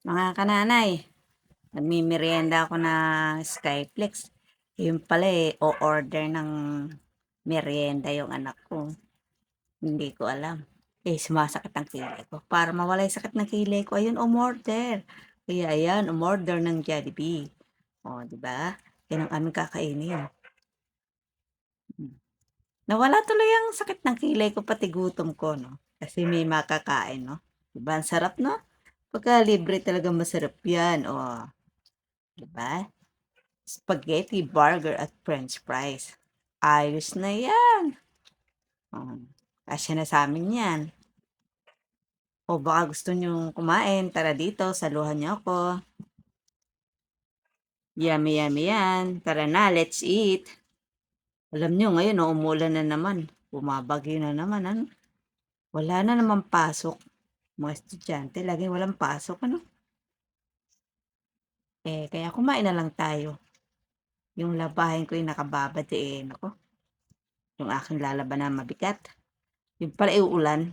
Mga kananay, nagmimerienda ako na Skyflex. Yun pala o-order ng merienda yung anak ko. Hindi ko alam. Sumasakit ang kilay ko. Para mawala yung sakit ng kilay ko, ayun, umorder. Kaya ayan, umorder ng Jollibee. O, di ba? Yan ang aming kakainin. Nawala tuloy ang sakit ng kilay ko, pati gutom ko, no? Kasi may makakain, no? Diba? Ang sarap, no? Pagka libre talaga masarap yan. O, diba? Spaghetti, burger, at french fries. Ayos na yan. Kasya na sa amin yan. O baka gusto nyong kumain, tara dito, saluhan niyo ako. Yummy, yummy yan. Tara na, let's eat. Alam nyo, ngayon, umulan na naman. Bumabagyo na naman, ano? Wala na naman pasok. Mga estudyante, laging walang pasok, ano? Kaya kumain na lang tayo. Yung labahin ko yung nakababad, ako. Yung aking lalaban na mabigat. Yung pala uulan.